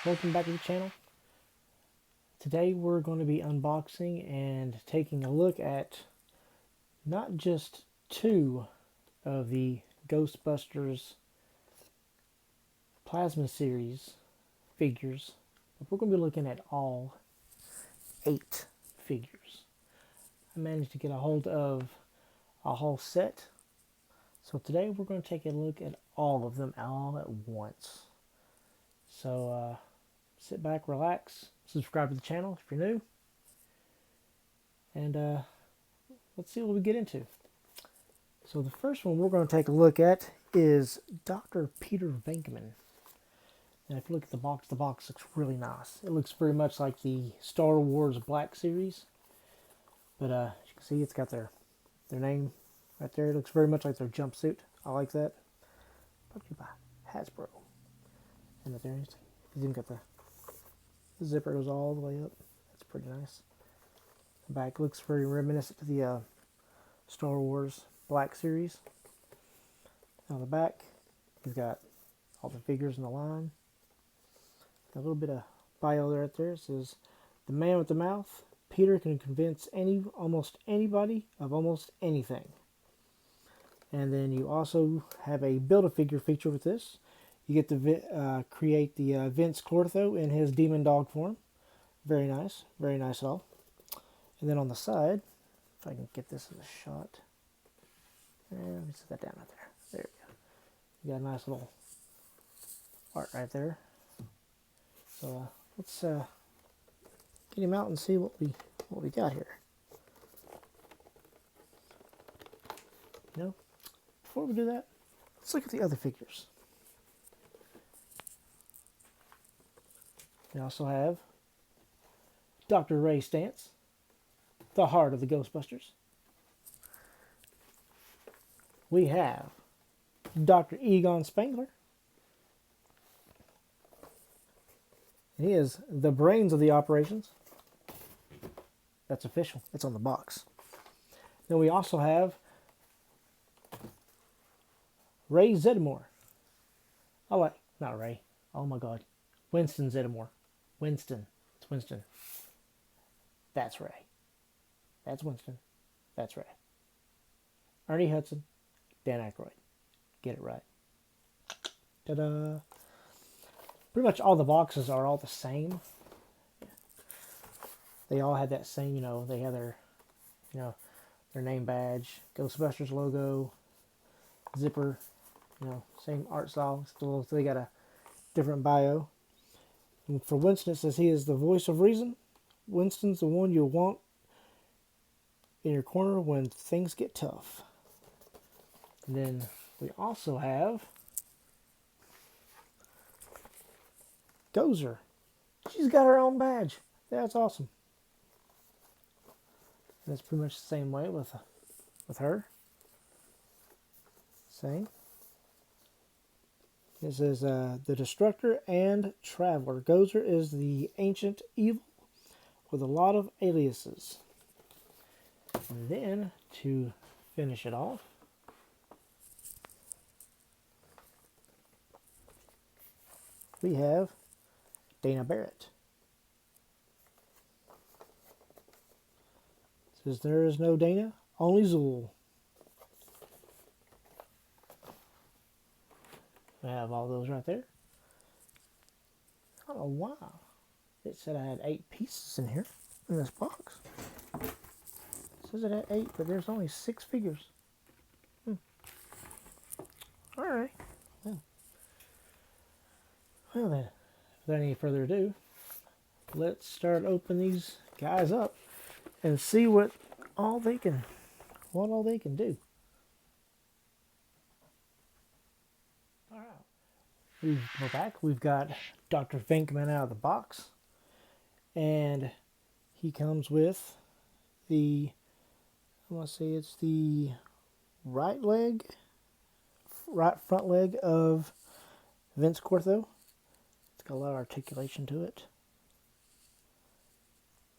Welcome back to the channel. Today we're going to be unboxing and taking a look at not just two of the Ghostbusters Plasma Series figures, but we're going to be looking at all 8 figures. I managed to get a hold of a whole set, so today we're going to take a look at all of them all at once. So sit back, relax, subscribe to the channel if you're new, and let's see what we get into. So the first one we're going to take a look at is Dr. Peter Venkman. And if you look at the box looks really nice. It looks very much like the Star Wars Black Series, but as you can see, it's got their name right there. It looks very much like their jumpsuit. I like that. Brought to you by Hasbro. And right there, it's even got the zipper goes all the way up. That's pretty nice. The back looks very reminiscent to the Star Wars Black Series. On the back, he's got all the figures in the line. Got a little bit of bio right there. It says, "The man with the mouth, Peter can convince almost anybody of almost anything." And then you also have a Build-A-Figure feature with this. You get to create the Vince Clortho in his demon dog form. Very nice at all. And then on the side, if I can get this in a shot, and let me set that down right there. There we go. You got a nice little art right there. So let's get him out and see what we got here. Before we do that, let's look at the other figures. We also have Dr. Ray Stantz, the heart of the Ghostbusters. We have Dr. Egon Spengler. He is the brains of the operations. That's official. It's on the box. Then we also have Ray Zeddemore. Not Ray. Oh my God. Winston Zeddemore. Winston. It's Winston. That's Ray. That's Winston. That's Ray. Ernie Hudson. Dan Aykroyd. Get it right. Ta-da! Pretty much all the boxes are all the same. They all have that same, they have their, their name badge, Ghostbusters logo, zipper, same art style. Still, they got a different bio. And for Winston, it says he is the voice of reason. Winston's the one you'll want in your corner when things get tough. And then we also have Gozer. She's got her own badge. That's awesome. And it's pretty much the same way with her. Same. It says the Destructor and Traveler. Gozer is the ancient evil with a lot of aliases. And then to finish it off, we have Dana Barrett. It says there is no Dana, only Zool. We have all those right there. I don't know why it said I had 8 pieces in here in this box. It says it had 8, but there's only 6 figures. Alright. Well then, without any further ado, let's start opening these guys up and see what all they can do. Alright. We're back. We've got Dr. Venkman out of the box. And he comes with the, I want to say it's the right front leg of Vince Clortho. Got a lot of articulation to it.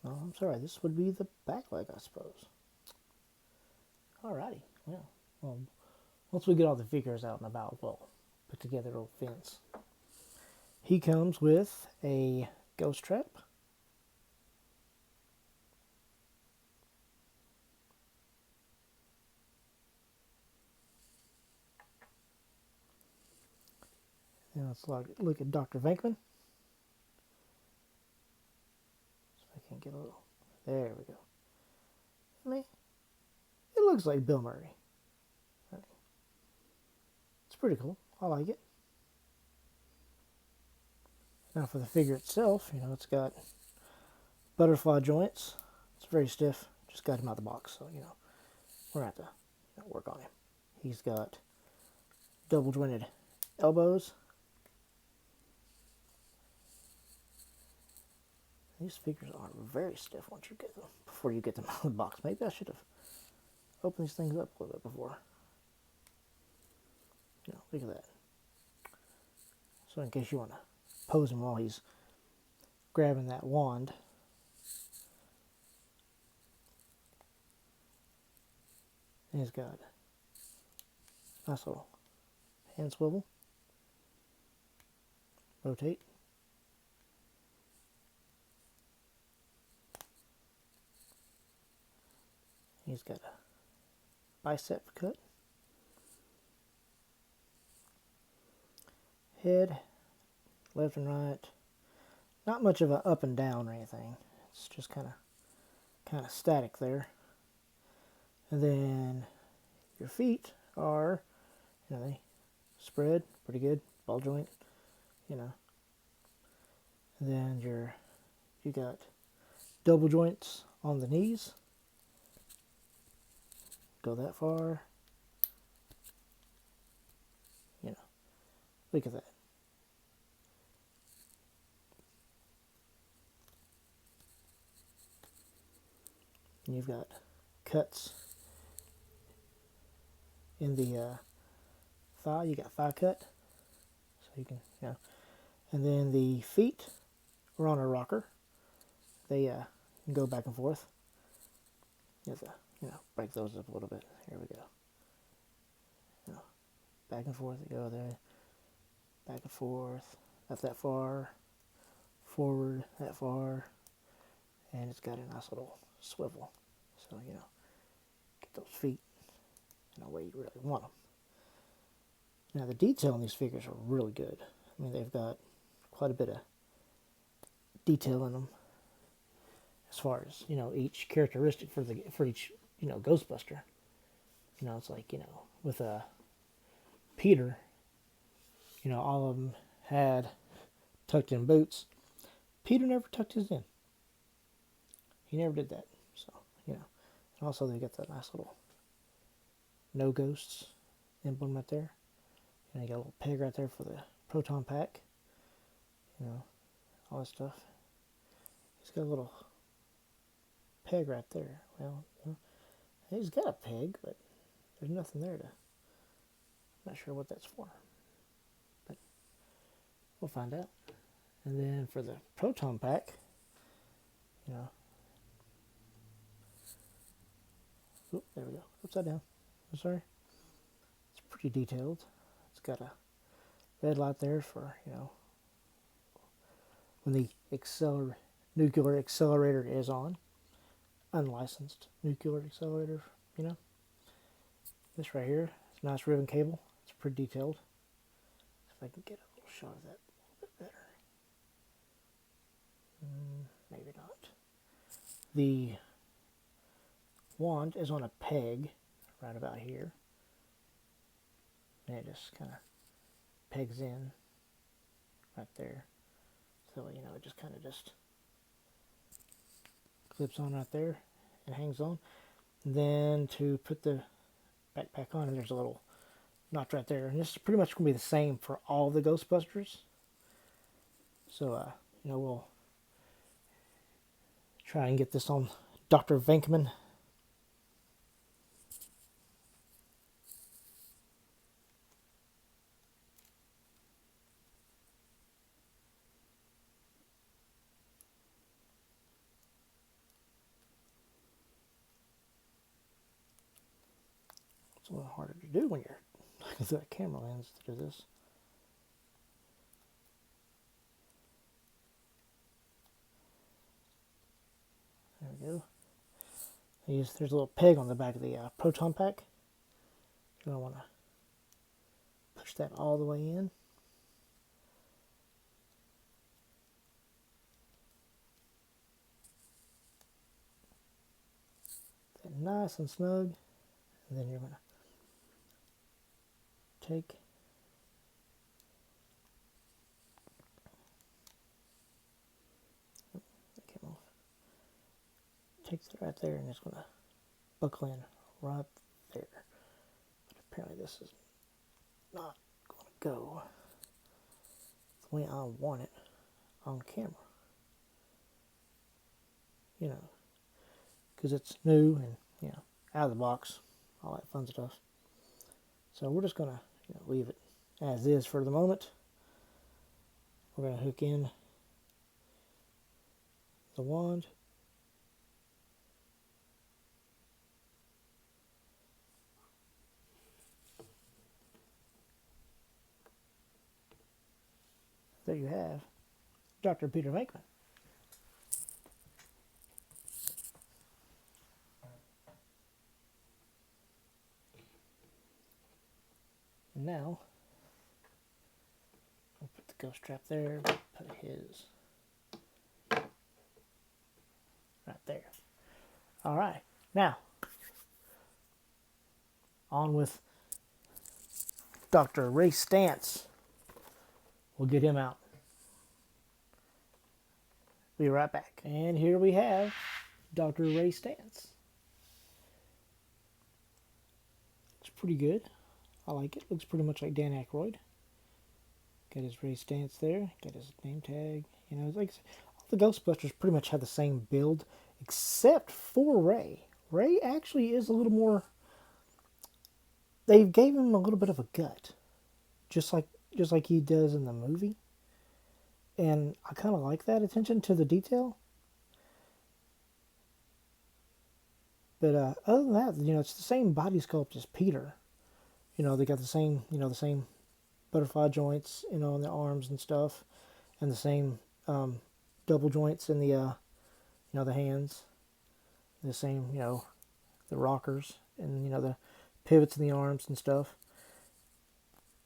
Oh, I'm sorry, this would be the back leg, I suppose. Alrighty, well, once we get all the figures out and about, we'll put together a little fence. He comes with a ghost trap. Now let's look at Dr. Venkman. So I can get a little. There we go. I mean, it looks like Bill Murray. I mean, it's pretty cool. I like it. Now for the figure itself, it's got butterfly joints. It's very stiff. Just got him out of the box, so we're gonna have to work on him. He's got double jointed elbows. These figures are very stiff once you get them, before you get them out of the box. Maybe I should have opened these things up a little bit before. Look at that. So in case you want to pose him while he's grabbing that wand. And he's got a nice little hand swivel. Rotate. He's got a bicep cut. Head, left and right. Not much of a up and down or anything. It's just kind of static there. And then your feet are, they spread pretty good, ball joint, And then you got double joints on the knees. Go that far. Look at that. And you've got cuts in the thigh. You got thigh cut, so you can, And then the feet are on a rocker. They can go back and forth. You have to, break those up a little bit. Here we go. Back and forth. You go there. Back and forth. Not that far. Forward that far. And it's got a nice little swivel. So, get those feet in a way you really want them. Now, the detail in these figures are really good. I mean, they've got quite a bit of detail in them as far as, each characteristic for each, Ghostbuster. It's like, with Peter, all of them had tucked in boots. Peter never tucked his in. He never did that. So, And also they got that nice little no ghosts emblem right there. And you got a little peg right there for the proton pack. All that stuff. He's got a little peg right there. Well, he's got a peg, but there's nothing there I'm not sure what that's for. But we'll find out. And then for the proton pack, oh, there we go. Upside down. I'm sorry. It's pretty detailed. It's got a red light there for, when the nuclear accelerator is on. Unlicensed nuclear accelerator, This right here is a nice ribbon cable. It's pretty detailed. If I can get a little shot of that a little bit better. Maybe not. The wand is on a peg right about here. And it just kind of pegs in right there. So, it just kind of just clips on right there and hangs on. And then to put the backpack on, and there's a little notch right there. And this is pretty much going to be the same for all the Ghostbusters. So, we'll try and get this on Dr. Venkman. It's a little harder to do when you're looking through a camera lens to do this. There we go. There's a little peg on the back of the proton pack. You're going to want to push that all the way in. That nice and snug. And then you're going to take that right there, and it's going to buckle in right there. But apparently this is not going to go the way I want it on camera. You know, because it's new and, you know, out of the box, all that fun stuff. So we're just going to, you know, leave it as is for the moment. We're going to hook in the wand. There you have Dr. Peter Venkman. And now, we'll put the ghost trap there, put his right there. All right, now, on with Dr. Ray Stantz. We'll get him out. Be right back. And here we have Dr. Ray Stantz. It's pretty good. I like it. Looks pretty much like Dan Aykroyd. Got his Ray Stantz there. Got his name tag. You know, it's like all the Ghostbusters pretty much have the same build, except for Ray. Ray actually is a little more. They gave him a little bit of a gut, just like he does in the movie. And I kind of like that attention to the detail. But other than that, you know, it's the same body sculpt as Peter. You know, they got the same, you know, the same butterfly joints, you know, in the arms and stuff, and the same double joints in the, you know, the hands. The same, you know, the rockers and, you know, the pivots in the arms and stuff.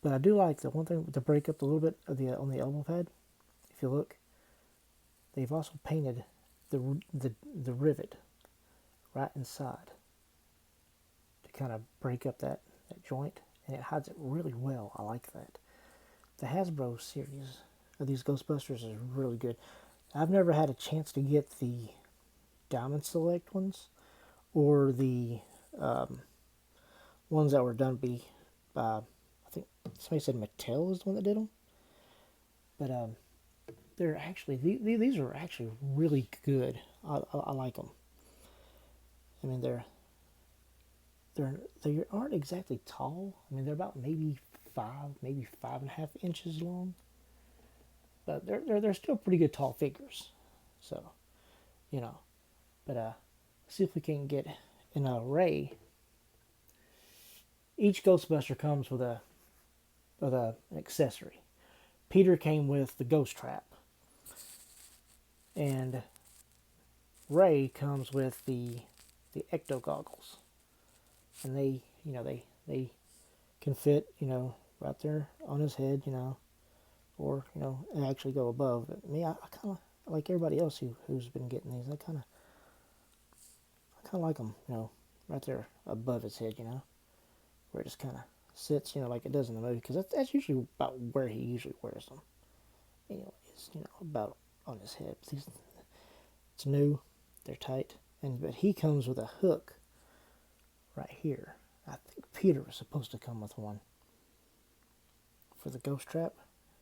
But I do like the one thing to break up a little bit of the on the elbow pad. If you look, they've also painted the rivet right inside to kind of break up that joint, and it hides it really well. I like that. The Hasbro series of these Ghostbusters is really good. I've never had a chance to get the Diamond Select ones or the ones that were done by, I think somebody said Mattel is the one that did them. But they're actually, these are actually really good. I like them. I mean, they aren't exactly tall. I mean, they're about maybe 5.5 inches long. But they're still pretty good tall figures. So, you know. But see if we can get an array. Each Ghostbuster comes with an accessory. Peter came with the ghost trap, and Ray comes with the ecto goggles, and they, you know, they can fit, you know, right there on his head, you know, or, you know, and actually go above. But me, I kind of like everybody else who's been getting these. I kind of like them, you know, right there above his head, you know, where it just kind of sits, you know, like it does in the movie, because that's usually about where he usually wears them. Anyways, you know, about on his head. It's new, they're tight, but he comes with a hook right here. I think Peter was supposed to come with one for the ghost trap,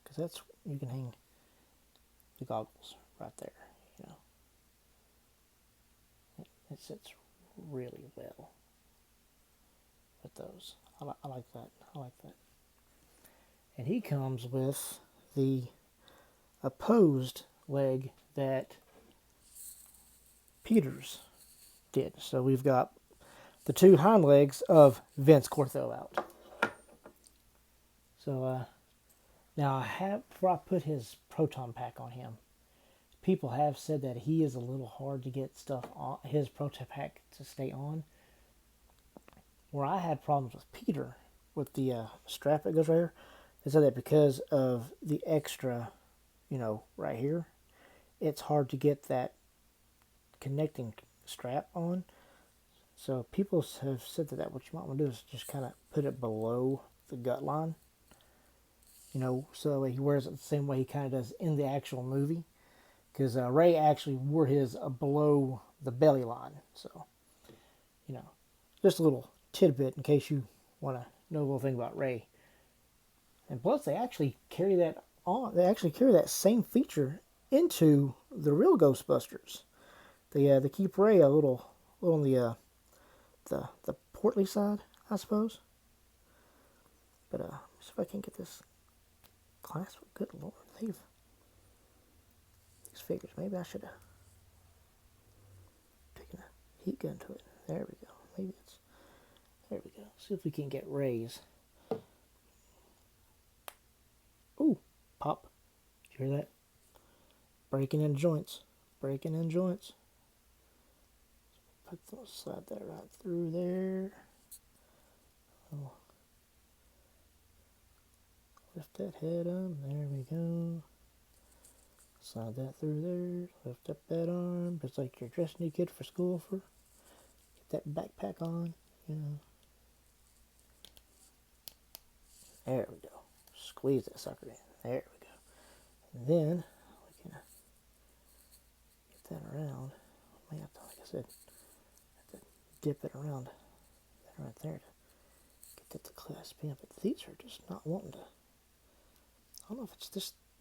because that's, you can hang the goggles right there, you know. It sits really well with those. I like that. I like that. And he comes with the opposed leg that Peter's did. So we've got the two hind legs of Vince Cortho out. So now before I put his proton pack on him, people have said that he is a little hard to get stuff on his prototype pack to stay on. Where I had problems with Peter with the strap that goes right here, they said that because of the extra, right here, it's hard to get that connecting strap on. So people have said that what you might want to do is just kind of put it below the gut line, so that way he wears it the same way he kind of does in the actual movie. Because Ray actually wore his below the belly line. So, just a little tidbit in case you want to know a little thing about Ray. And plus, they actually carry that on. They actually carry that same feature into the real Ghostbusters. They keep Ray a little on the portly side, I suppose. But see if I can get this clasp. Good Lord, these figures. Maybe I should have taken a heat gun to it. There we go. There we go. See if we can get Ray's. Ooh, pop. Did you hear that? Breaking in joints. Breaking in joints. Slide that right through there. Oh. Lift that head up. There we go. Slide that through there. Lift up that arm. Just like you're dressing your kid for school for. Get that backpack on. There we go. Squeeze that sucker in. There we go. And then we can get that around. May have to, like I said, have to dip it around that right there to get that to clasp in. But these are just not wanting to. I don't know if it's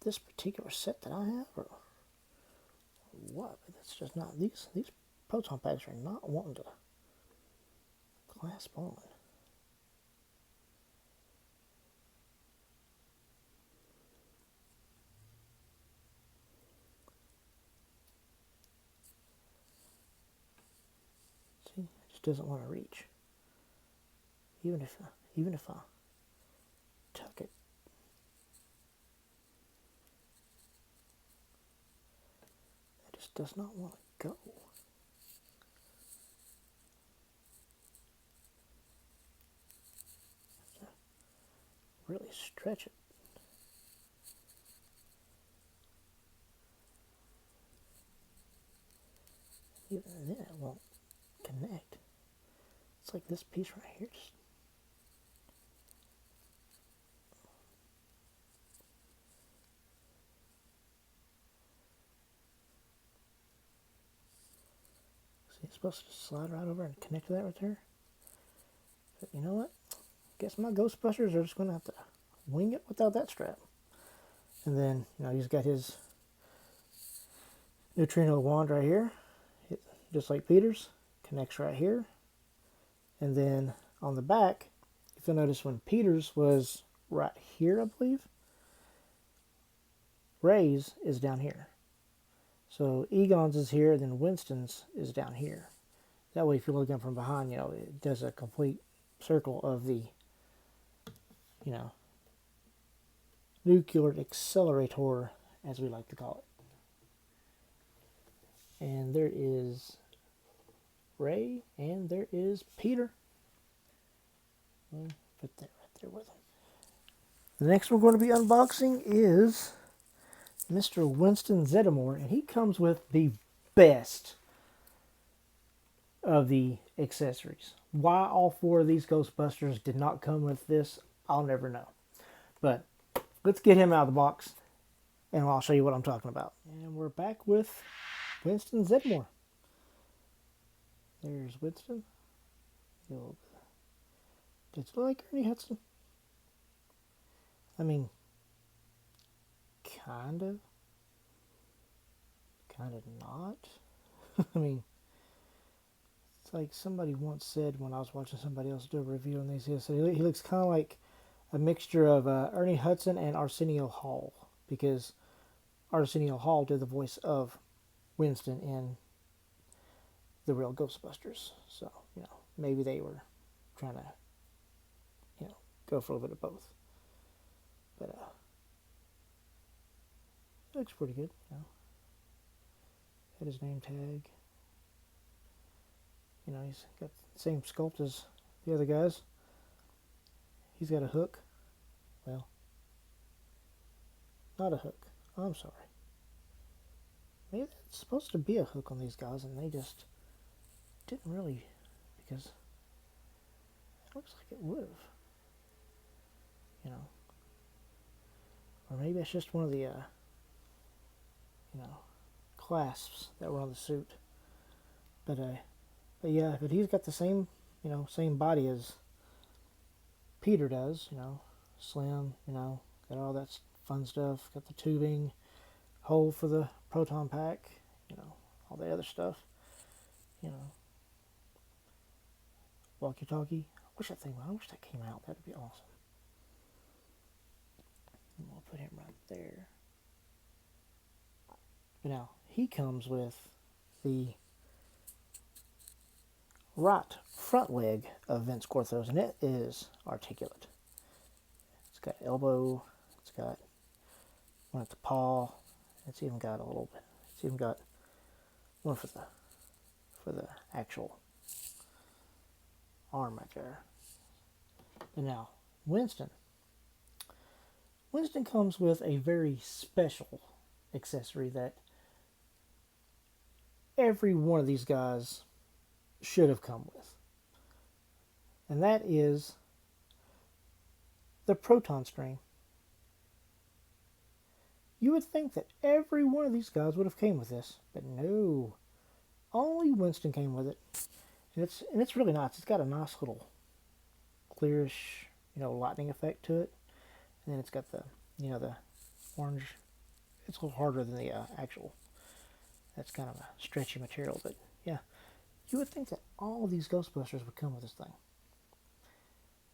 this particular set that I have or what, but it's just not. These proton packs are not wanting to clasp on. See, it just doesn't want to reach. Even if I tuck it. It just does not want to go. Really stretch it. Even then it won't connect. It's like this piece right here. See, it's supposed to slide right over and connect to that right there. But you know what? Guess my Ghostbusters are just going to have to wing it without that strap. And then, he's got his neutrino wand right here. Just like Peter's. Connects right here. And then on the back, if you'll notice when Peter's was right here, I believe, Ray's is down here. So Egon's is here, then Winston's is down here. That way, if you're looking from behind, it does a complete circle of the, nuclear accelerator, as we like to call it. And there is Ray, and there is Peter. We'll put that right there with him. The next one we're going to be unboxing is Mr. Winston Zeddemore, and he comes with the best of the accessories. Why all four of these Ghostbusters did not come with this, I'll never know. But let's get him out of the box, and I'll show you what I'm talking about. And we're back with Winston Zeddemore. There's Winston. Does it look like Ernie Hudson? I mean, kind of not. I mean, it's like somebody once said when I was watching somebody else do a review on these, he said he looks kind of like a mixture of Ernie Hudson and Arsenio Hall, because Arsenio Hall did the voice of Winston in the real Ghostbusters. So, maybe they were trying to, go for a little bit of both. But, looks pretty good, Got his name tag. You know, he's got the same sculpt as the other guys. He's got a hook. Well, not a hook. I'm sorry. Maybe it's supposed to be a hook on these guys, and they just didn't really, because it looks like it would have. You know. Or maybe it's just one of the, you know, clasps that were on the suit. But yeah, but he's got the same, you know, same body as Peter does, you know, slim, you know, got all that fun stuff, got the tubing, hole for the proton pack, you know, all the other stuff, you know, walkie-talkie. I wish that came out. That'd be awesome. And we'll put him right there. But now he comes with the right front leg of Vince Corthos, and it is articulate. It's got elbow, it's got one at the paw, it's even got a little bit, it's even got one for the actual arm right there. And now Winston comes with a very special accessory that every one of these guys should have come with. And that is the proton string. You would think that every one of these guys would have came with this, but no. Only Winston came with it. And it's really nice. It's got a nice little clearish, you know, lightning effect to it. And then it's got the, you know, the orange. It's a little harder than the actual. That's kind of a stretchy material, but yeah. You would think that all of these Ghostbusters would come with this thing.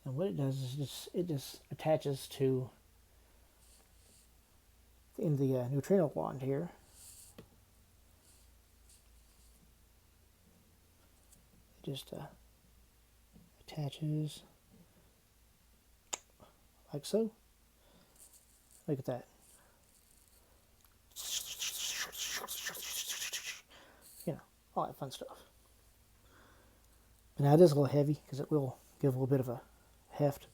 And what it does is it just attaches to in the neutrino wand here. It just attaches like so. Look at that. You know, all that fun stuff. But now it is a little heavy because it will give a little bit of a heft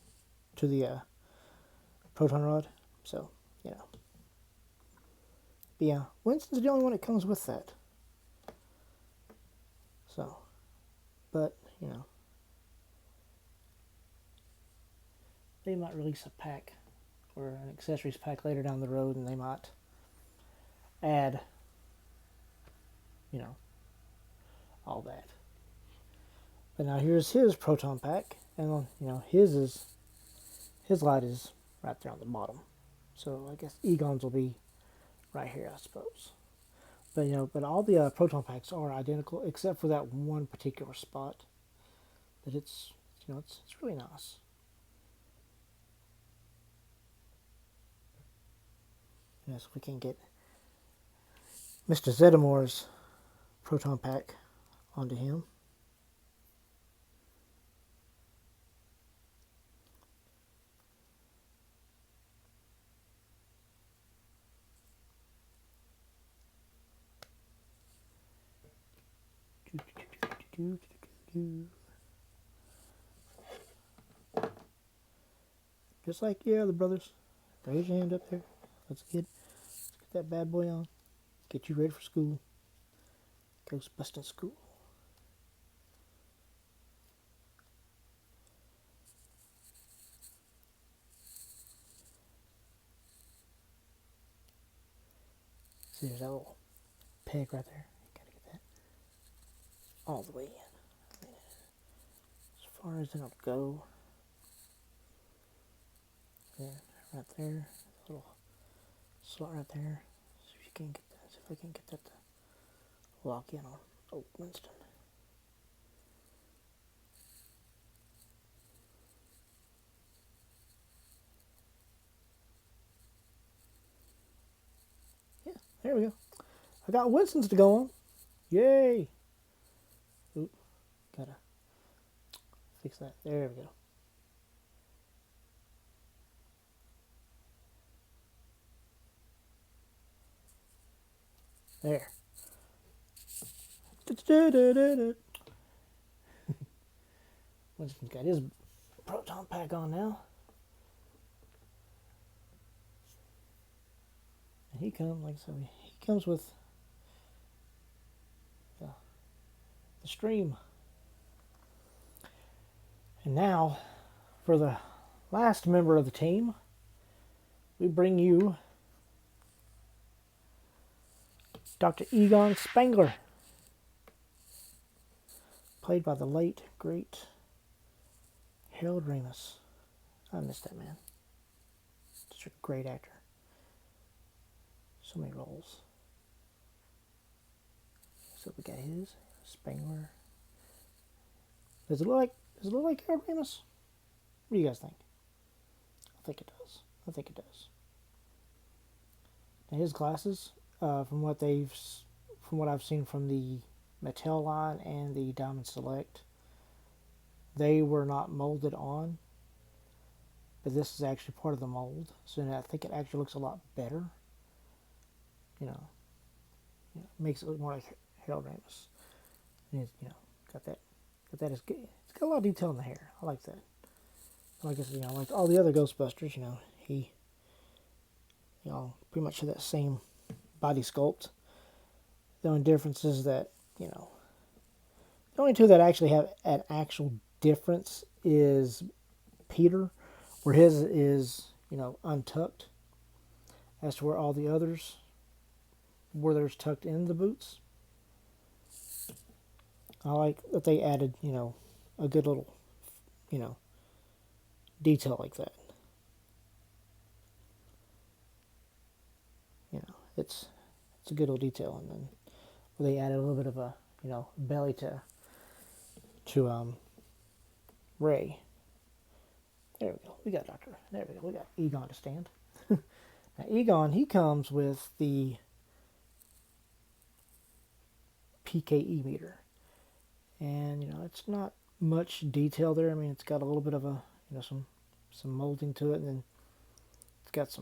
to the proton rod. So, you know. But yeah, Winston's the only one that comes with that. So, but, you know. They might release a pack or an accessories pack later down the road, and they might add, you know, all that. But now here's his proton pack, and you know his light is right there on the bottom. So I guess Egon's will be right here, I suppose. But you know, but all the proton packs are identical except for that one particular spot. But it's, you know, it's really nice. Yes, we can get Mr. Zeddemore's proton pack onto him. Just like the other brothers. Raise your hand up there. Let's get that bad boy on. Get you ready for school. Ghostbusting school. See, there's that little peg right there. You gotta get that all the way in. As far as it'll go. There, right there. Little slot right there. See if you can get that. See if I can get that to lock in on old Winston. Yeah, there we go. I got Winston's to go on. Yay! Oop, gotta fix that. There we go. There. Winston's got his proton pack on now. And he comes, like I said, he comes with the stream. And now, for the last member of the team, we bring you Dr. Egon Spengler, played by the late, great Harold Ramis. I miss that man. Such a great actor. So many roles. So we got his Spengler. Does it look like Harold Ramis? What do you guys think? I think it does. I think it does. Now his glasses, from what I've seen from the Mattel line and the Diamond Select, they were not molded on, but this is actually part of the mold, so I think it actually looks a lot better. You know, makes it look more like Harold Ramis. And it's, got that is good. It's got a lot of detail in the hair. I like that. Like I said, like all the other Ghostbusters, he, pretty much had that same body sculpt. The only difference is that, the only two that actually have an actual difference is Peter, where his is, untucked, as to where all the others, where there's tucked in the boots. I like that they added, a good little, detail like that. It's a good little detail, and then they added a little bit of a, belly to Ray. There we go. We got Doctor. There we go. We got Egon to stand. Now Egon, he comes with the PKE meter, and it's not much detail there. I mean, it's got a little bit of a some molding to it, and then it's got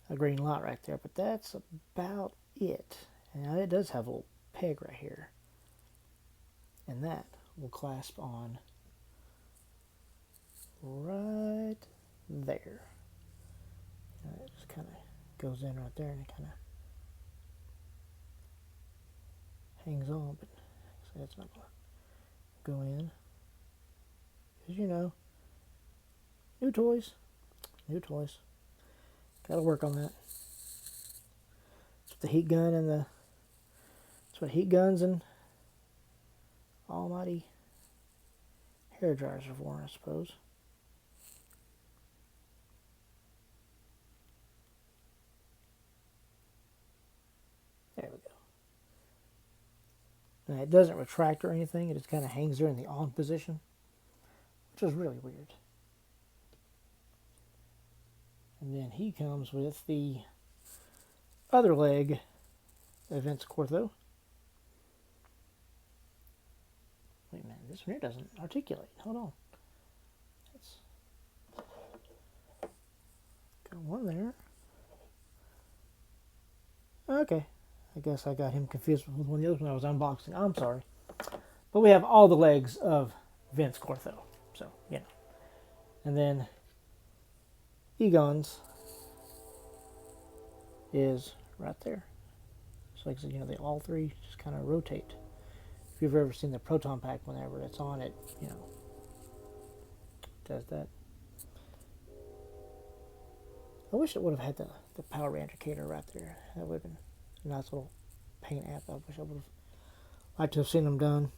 a green light right there, but that's about it. And it does have a little peg right here, and that will clasp on right there. It just kind of goes in right there, and it kind of hangs on, but so that's not going to go in. Because, new toys. Gotta work on that. It's the heat gun and it's what heat guns and almighty hair dryers are for, I suppose. There we go. Now it doesn't retract or anything. It just kind of hangs there in the on position, which is really weird. And then he comes with the other leg of Vince Cortho. Wait a minute, this one here doesn't articulate. Hold on. Got one there. Okay. I guess I got him confused with one of the others when I was unboxing. I'm sorry. But we have all the legs of Vince Cortho. So, And then Egon's is right there. So like I said, they all three just kind of rotate. If you've ever seen the proton pack, whenever it's on it, does that. I wish it would have had the power indicator right there. That would have been a nice little paint app. I wish I would have liked to have seen them done.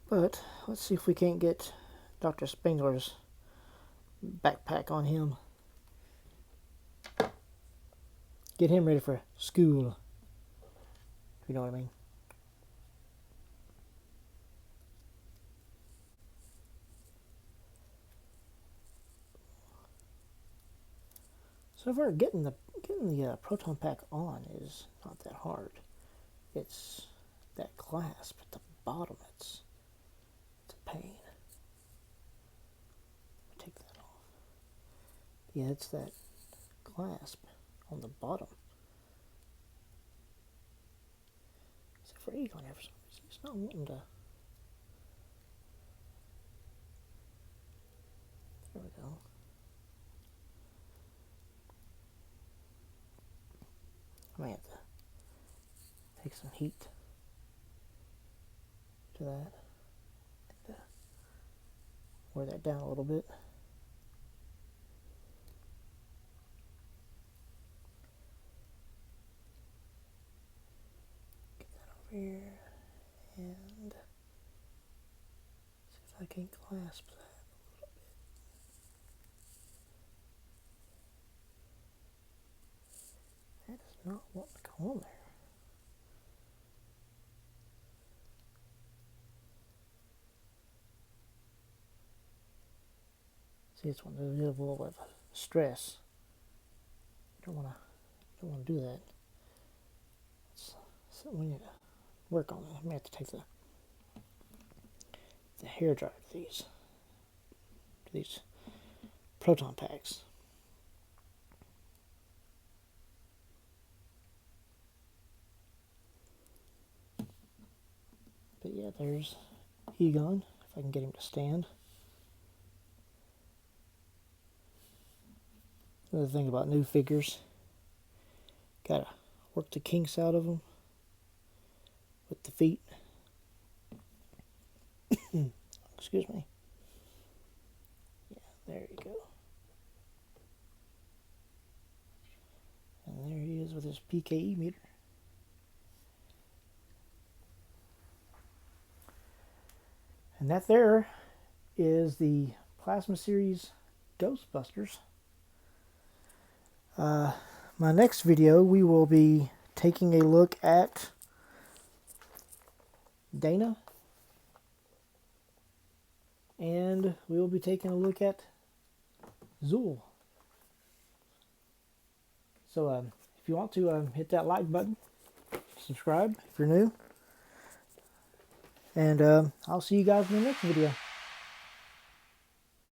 But let's see if we can't get Dr. Spengler's backpack on him. Get him ready for school, if you know what I mean. So far, getting the proton pack on is not that hard. It's that clasp at the bottom. It's a pain. Take that off. Yeah, it's that clasp on the bottom. for Egon here for some reason. It's not wanting to. There we go. I may have to take some heat to that. And, wear that down a little bit. Get that over here and see if I can clasp that. That does not want to go on there. See, it's one to do a little bit of stress. You don't want to do that. It's something we need to work on. I may have to take the hair dryer to these proton packs. But yeah, there's Egon, if I can get him to stand. Another thing about new figures, gotta work the kinks out of them with the feet. Excuse me. Yeah, there you go. And there he is with his PKE meter. And that there is the Plasma Series Ghostbusters. My next video, we will be taking a look at Dana. And we will be taking a look at Zool. So if you want to hit that like button, subscribe if you're new. And I'll see you guys in the next video.